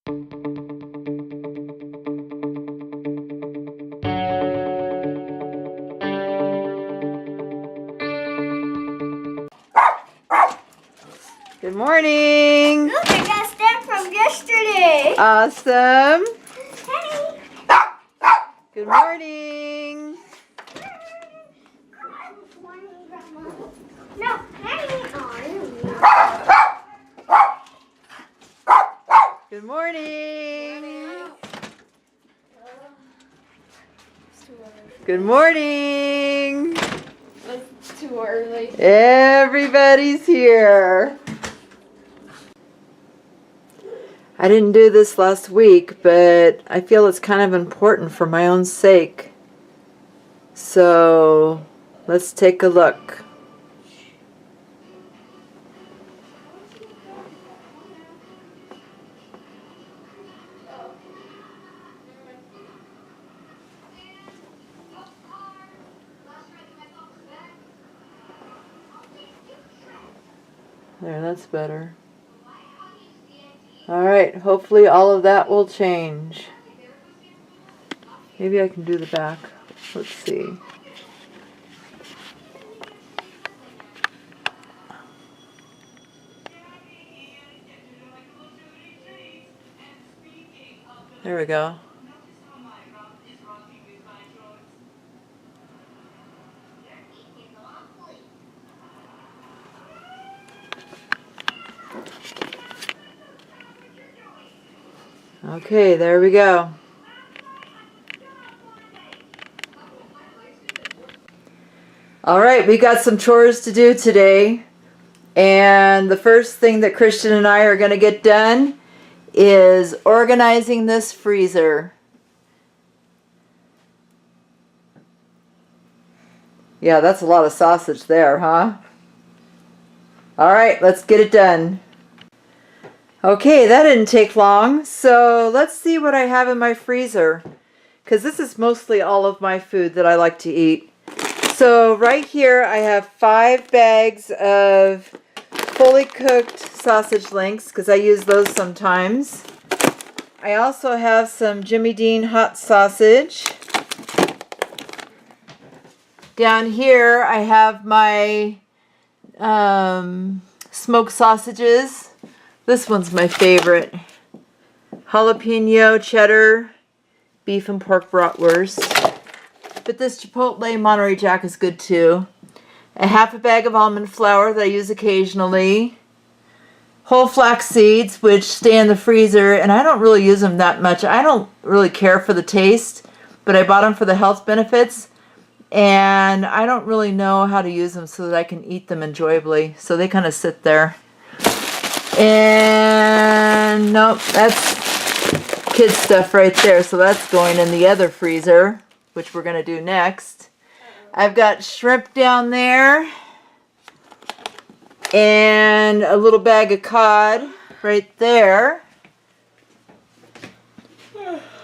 Good morning. Look, I got a stamp from yesterday. Awesome. Hey. Good morning. No, hey. Good morning. Good morning. It's too early. Everybody's here. I didn't do this last week, but I feel it's kind of important for my own sake. So let's take a look. There, that's better. Alright, hopefully all of that will change. Maybe I can do the back. Let's see. There we go. Okay, there we go. All right, we got some chores to do today. And the first thing that Christian and I are going to get done is organizing this freezer. Yeah, that's a lot of sausage there, huh? All right, let's get it done. Okay, that didn't take long. So let's see what I have in my freezer, because this is mostly all of my food that I like to eat. So right here I have 5 bags of fully cooked sausage links, because I use those sometimes. I also have some Jimmy Dean hot sausage. Down here I have my smoked sausages. This one's my favorite. Jalapeno, cheddar, beef and pork bratwurst. But this Chipotle Monterey Jack is good too. A half a bag of almond flour that I use occasionally. Whole flax seeds, which stay in the freezer, and I don't really use them that much. I don't really care for the taste, but I bought them for the health benefits, and I don't really know how to use them so that I can eat them enjoyably. So they kind of sit there. And nope, that's kid stuff right there. So that's going in the other freezer, which we're going to do next. I've got shrimp down there and a little bag of cod right there.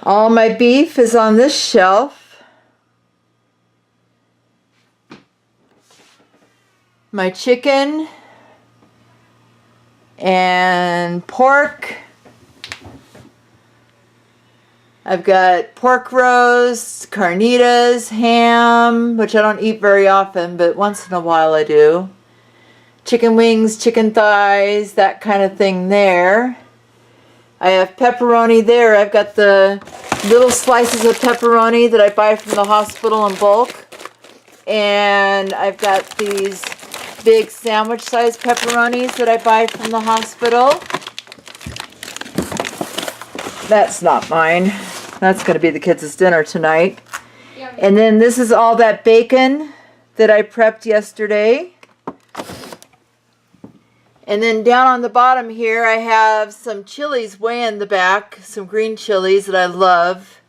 All my beef is on this shelf. My chicken and pork. I've got pork roast, carnitas, ham, which I don't eat very often, but once in a while I do. Chicken wings, chicken thighs, that kind of thing there. I have pepperoni there. I've got the little slices of pepperoni that I buy from the hospital in bulk. And I've got these big sandwich-sized pepperonis that I buy from the hospital. That's not mine. That's going to be the kids' dinner tonight. Yeah. And then this is all that bacon that I prepped yesterday. And then down on the bottom here I have some chilies way in the back, some green chilies that I love,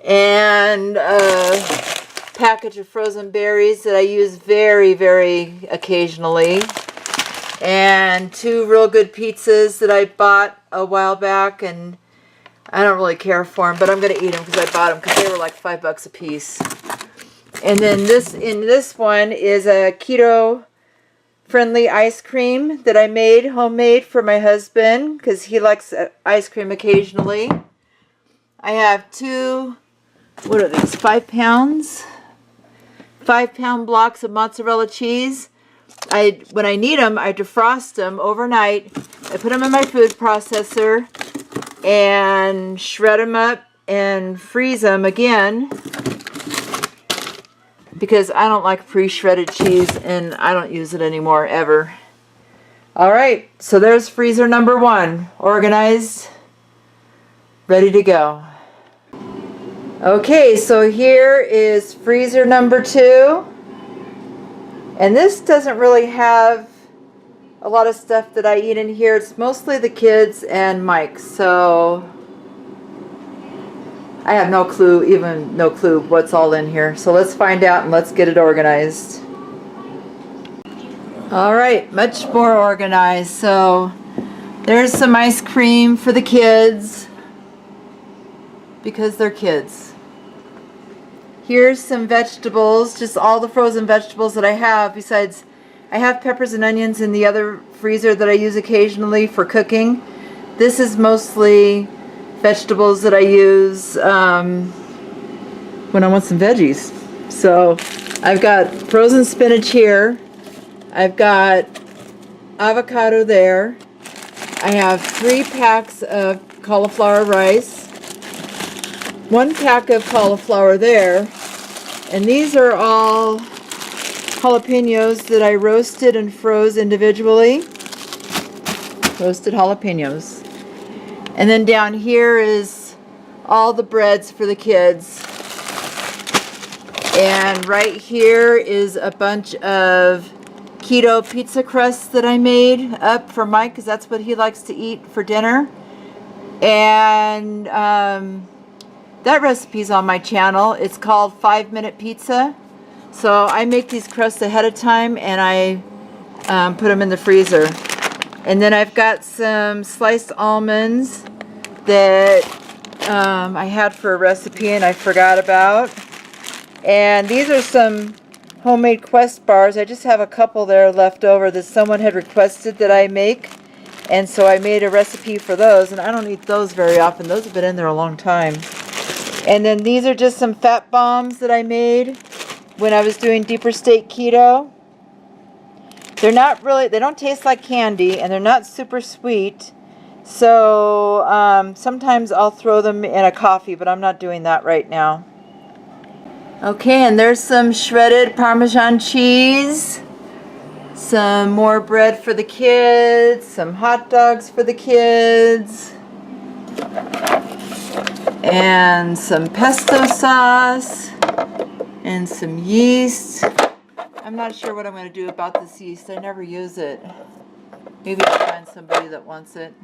and a package of frozen berries that I use very, very occasionally, and 2 real good pizzas that I bought a while back, and I don't really care for them, but I'm going to eat them because I bought them because they were like $5 a piece. And then in this one is a keto friendly ice cream that I made homemade for my husband because he likes ice cream occasionally. I have 2, what are these, 5 pounds? 5-pound blocks of mozzarella cheese. When I need them, I defrost them overnight. I put them in my food processor and shred them up and freeze them again because I don't like pre-shredded cheese and I don't use it anymore ever. Alright, so there's freezer number 1, organized, ready to go. Okay, so here is freezer number 2. And this doesn't really have a lot of stuff that I eat in here. It's mostly the kids and Mike. So I have no clue what's all in here. So let's find out and let's get it organized. Alright, much more organized. So there's some ice cream for the kids because they're kids. Here's some vegetables, just all the frozen vegetables that I have. Besides, I have peppers and onions in the other freezer that I use occasionally for cooking. This is mostly vegetables that I use when I want some veggies. So I've got frozen spinach here. I've got avocado there. I have 3 packs of cauliflower rice. 1 pack of cauliflower there, and these are all jalapenos that I roasted and froze individually. Roasted jalapenos. And then down here is all the breads for the kids. And right here is a bunch of keto pizza crusts that I made up for Mike because that's what he likes to eat for dinner. And that recipe's on my channel. It's called 5-Minute Pizza. So I make these crusts ahead of time and I put them in the freezer. And then I've got some sliced almonds that I had for a recipe and I forgot about. And these are some homemade Quest bars. I just have a couple there left over that someone had requested that I make. And so I made a recipe for those, and I don't eat those very often. Those have been in there a long time. And then these are just some fat bombs that I made when I was doing deeper state keto. They're not really, they don't taste like candy, and they're not super sweet. So sometimes I'll throw them in a coffee, but I'm not doing that right now. Okay, and there's some shredded Parmesan cheese. Some more bread for the kids. Some hot dogs for the kids. And some pesto sauce. And some yeast. I'm not sure what I'm going to do about this yeast. I never use it. Maybe I'll find somebody that wants it.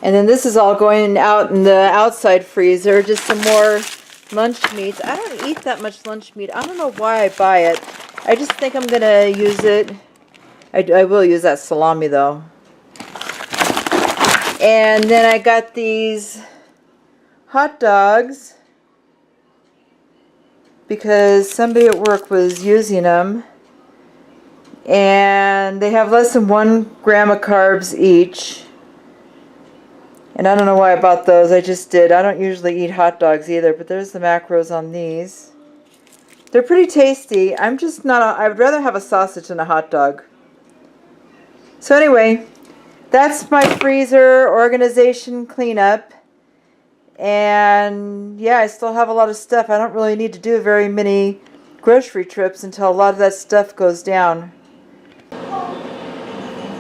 And then this is all going out in the outside freezer. Just some more lunch meats. I don't eat that much lunch meat. I don't know why I buy it. I just think I'm going to use it. I will use that salami though. And then I got these hot dogs because somebody at work was using them. And they have less than 1 gram of carbs each. And I don't know why I bought those. I just did. I don't usually eat hot dogs either, but there's the macros on these. They're pretty tasty. I'm just not I'd rather have a sausage than a hot dog. So anyway, that's my freezer organization cleanup. And yeah, I still have a lot of stuff. I don't really need to do very many grocery trips until a lot of that stuff goes down.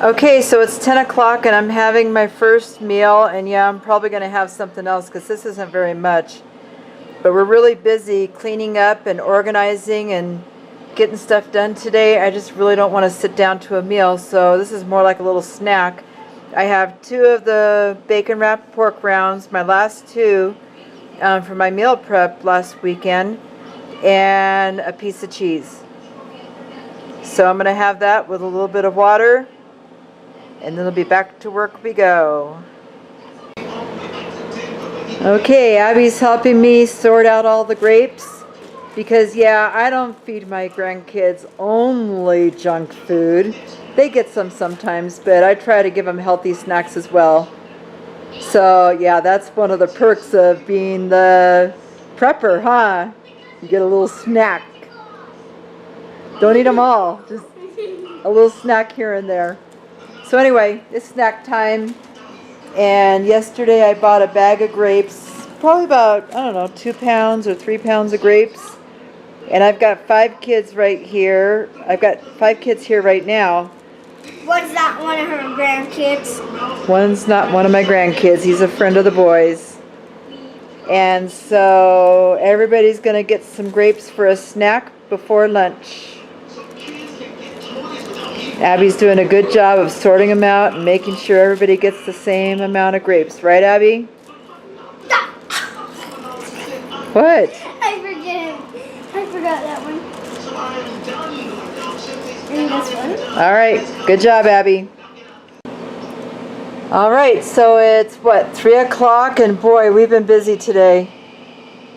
Okay, so it's 10 o'clock and I'm having my first meal, and yeah, I'm probably going to have something else because this isn't very much. But we're really busy cleaning up and organizing and getting stuff done today. I just really don't want to sit down to a meal, so this is more like a little snack. I have 2 of the bacon wrapped pork rounds, my last 2 for my meal prep last weekend, and a piece of cheese. So I'm going to have that with a little bit of water. And then we'll be back to work we go. Okay, Abby's helping me sort out all the grapes. Because, yeah, I don't feed my grandkids only junk food. They get some sometimes, but I try to give them healthy snacks as well. So, yeah, that's one of the perks of being the prepper, huh? You get a little snack. Don't eat them all. Just a little snack here and there. So anyway, it's snack time. And yesterday I bought a bag of grapes. Probably about, I don't know, 2 pounds or 3 pounds of grapes. And I've got 5 kids right here. I've got 5 kids here right now. One's not one of her grandkids. One's not one of my grandkids. He's a friend of the boys. And so everybody's going to get some grapes for a snack before lunch. Abby's doing a good job of sorting them out and making sure everybody gets the same amount of grapes. Right, Abby? What? I forgot that one. And this one. All right. Good job, Abby. All right. So it's, what, 3 o'clock? And boy, we've been busy today.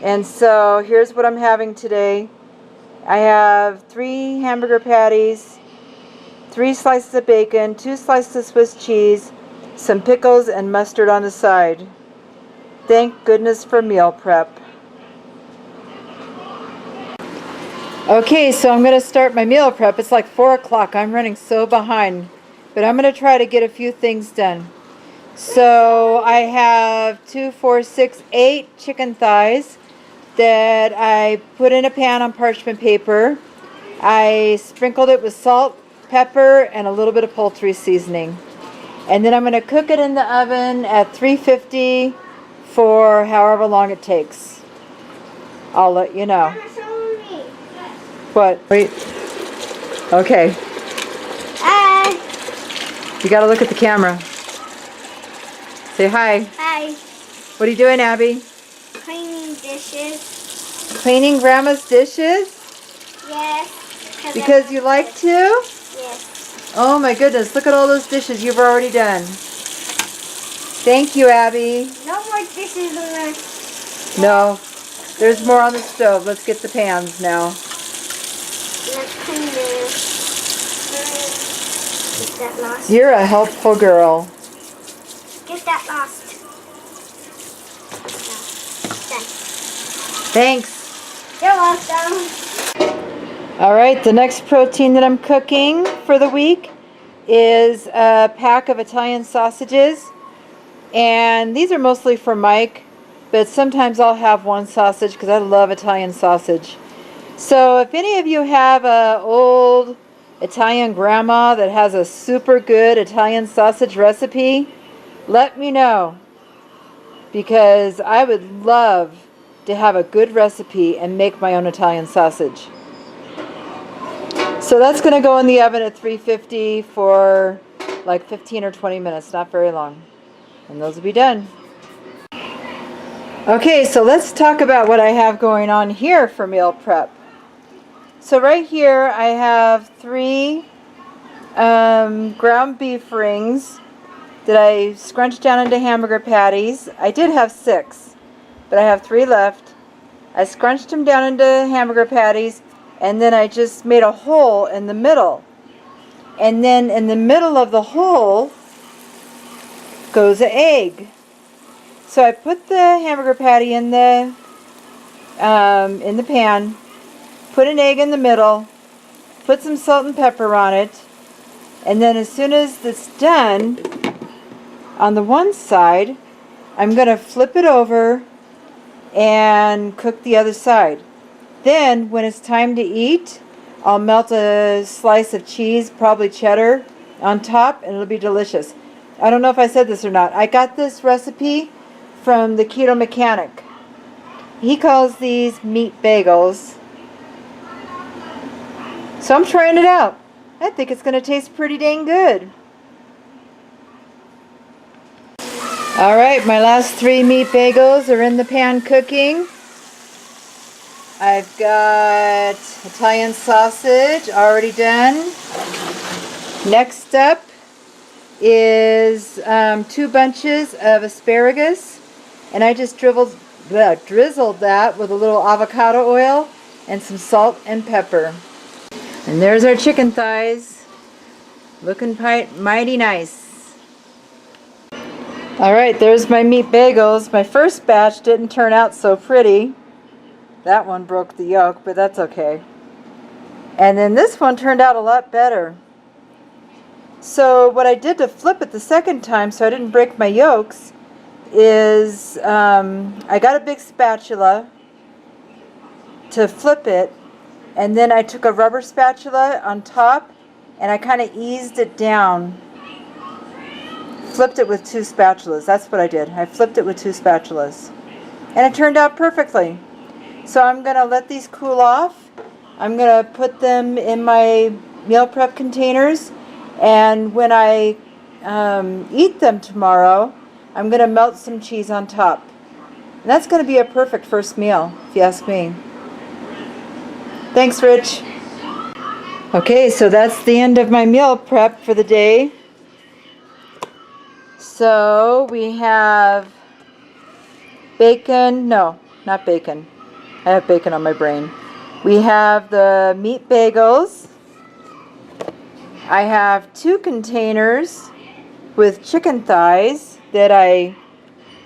And so here's what I'm having today. I have 3 hamburger patties, 3 slices of bacon, 2 slices of Swiss cheese, some pickles, and mustard on the side. Thank goodness for meal prep. Okay, so I'm going to start my meal prep. It's like 4 o'clock. I'm running so behind. But I'm going to try to get a few things done. So I have 2, 4, 6, 8 chicken thighs that I put in a pan on parchment paper. I sprinkled it with salt, pepper, and a little bit of poultry seasoning. And then I'm going to cook it in the oven at 350 for however long it takes. I'll let you know. What? Wait. Okay. Hi. You got to look at the camera. Say hi. Hi. What are you doing, Abby? Cleaning dishes. Cleaning Grandma's dishes? Yes. Because you like to? Yes. Oh my goodness, look at all those dishes you've already done. Thank you, Abby. No more dishes on the... No, there's more on the stove. Let's get the pans now. Let's clean this. Get that lost. You're a helpful girl. Get that lost. Done. Thanks. You're welcome. Alright, the next protein that I'm cooking for the week is a pack of Italian sausages. And these are mostly for Mike, but sometimes I'll have one sausage because I love Italian sausage. So if any of you have a old Italian grandma that has a super good Italian sausage recipe, let me know. Because I would love to have a good recipe and make my own Italian sausage. So that's going to go in the oven at 350 for like 15 or 20 minutes, not very long. And those will be done. Okay, so let's talk about what I have going on here for meal prep. So right here I have 3 ground beef rings that I scrunched down into hamburger patties. I did have 6, but I have 3 left. I scrunched them down into hamburger patties, and then I just made a hole in the middle. And then in the middle of the hole goes an egg. So I put the hamburger patty in the pan, put an egg in the middle, put some salt and pepper on it, and then as soon as it's done, on the one side, I'm going to flip it over and cook the other side. Then, when it's time to eat, I'll melt a slice of cheese, probably cheddar, on top, and it'll be delicious. I don't know if I said this or not. I got this recipe from the Keto Mechanic. He calls these meat bagels. So I'm trying it out. I think it's going to taste pretty dang good. Alright, my last 3 meat bagels are in the pan cooking. I've got Italian sausage already done. Next up is 2 bunches of asparagus, and I just drizzled that with a little avocado oil and some salt and pepper. And there's our chicken thighs, looking mighty nice. Alright, there's my meat bagels. My first batch didn't turn out so pretty. That one broke the yolk, but that's okay. And then this one turned out a lot better. So what I did to flip it the second time so I didn't break my yolks is I got a big spatula to flip it, and then I took a rubber spatula on top and I kind of eased it down. Flipped it with 2 spatulas. That's what I did. I flipped it with 2 spatulas. And it turned out perfectly. So I'm going to let these cool off. I'm going to put them in my meal prep containers. And when I eat them tomorrow, I'm going to melt some cheese on top. And that's going to be a perfect first meal, if you ask me. Thanks, Rich. Okay, so that's the end of my meal prep for the day. So we have bacon. No, not bacon. I have bacon on my brain. We have the meat bagels. I have 2 containers with chicken thighs that I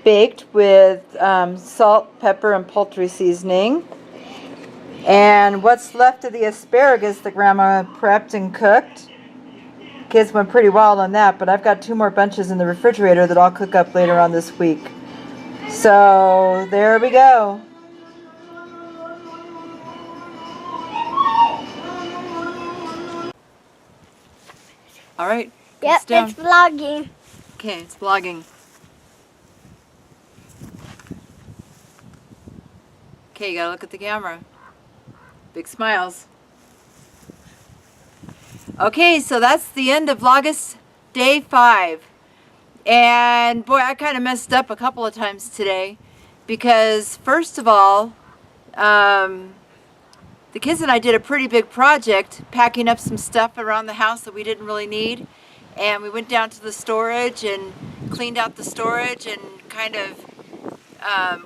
baked with salt, pepper, and poultry seasoning. And what's left of the asparagus that Grandma prepped and cooked. Kids went pretty wild on that, but I've got 2 more bunches in the refrigerator that I'll cook up later on this week. So there we go. All right. Yep, it's vlogging. Okay, it's vlogging. Okay, you gotta look at the camera. Big smiles. Okay, so that's the end of Vlogust day 5. And boy, I kind of messed up a couple of times today because first of all, the kids and I did a pretty big project packing up some stuff around the house that we didn't really need. And we went down to the storage and cleaned out the storage and kind of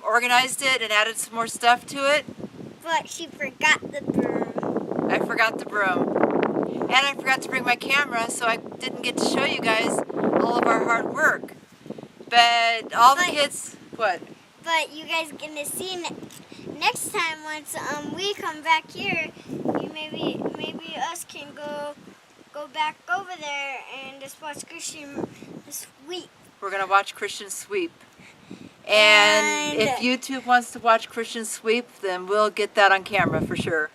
organized it and added some more stuff to it. But she forgot the broom. I forgot the broom. And I forgot to bring my camera, so I didn't get to show you guys all of our hard work. But all the kids, what? But you guys gonna see next time once we come back here, maybe us can go back over there and just watch Christian sweep. We're gonna watch Christian sweep. And if YouTube wants to watch Christian sweep, then we'll get that on camera for sure.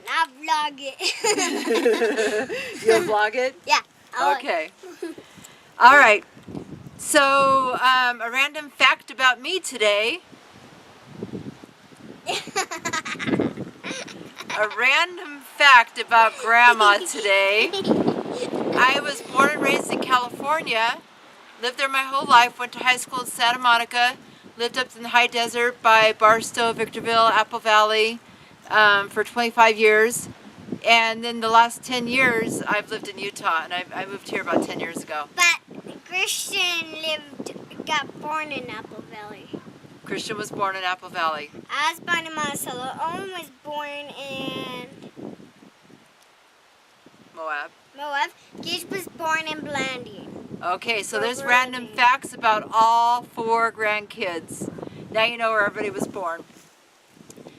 I'll vlog it. You'll vlog it? Yeah. Okay. All right. So, a random fact about me today. A random fact about Grandma today. I was born and raised in California. Lived there my whole life. Went to high school in Santa Monica. Lived up in the high desert by Barstow, Victorville, Apple Valley for 25 years. And then the last 10 years, I've lived in Utah. And I moved here about 10 years ago. But Christian got born in Apple Valley. Christian was born in Apple Valley. I was born in Monticello. Owen was born in Moab. Gage was born in Blanding. Okay, so there's random facts about all 4 grandkids. Now you know where everybody was born.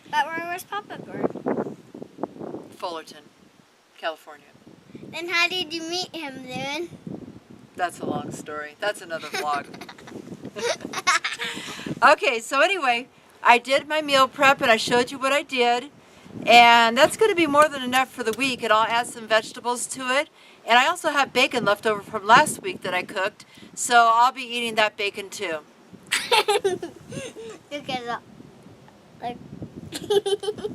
But where was Papa born? Fullerton, California. Then how did you meet him then? That's a long story. That's another vlog. Okay, so anyway, I did my meal prep and I showed you what I did. And that's going to be more than enough for the week, and I'll add some vegetables to it. And I also have bacon left over from last week that I cooked, so I'll be eating that bacon too.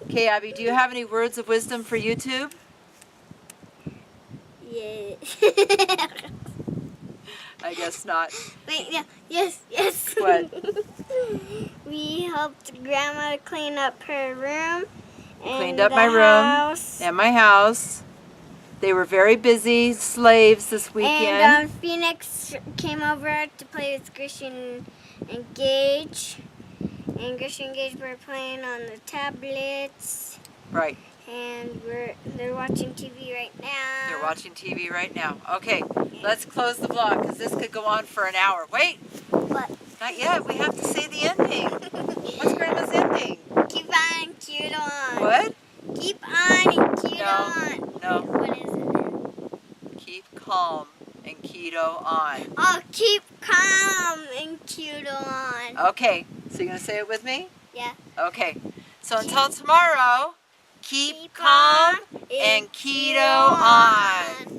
Okay, Abby, do you have any words of wisdom for YouTube? Yeah. I guess not. Wait, yeah, yes. What? We helped Grandma clean up her room. Cleaned up my room and my house. They were very busy slaves this weekend. And Phoenix came over to play with Christian and Gage. And Christian and Gage were playing on the tablets. Right. And they're watching TV right now. They're watching TV right now. Okay, let's close the vlog because this could go on for an hour. Wait. What? Not yet. We have to say the ending. What's Grandma's ending? Keep on, keto on. What? Keep on and keto on. No. What is it? Keep calm and keto on. Oh, keep calm and keto on. Okay, so you're going to say it with me? Yeah. Okay, so until tomorrow, keep calm and keto on.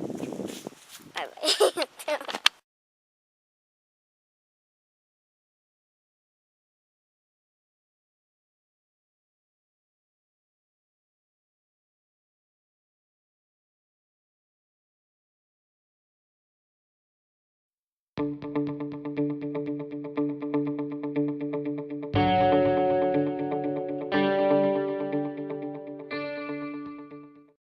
Bye-bye.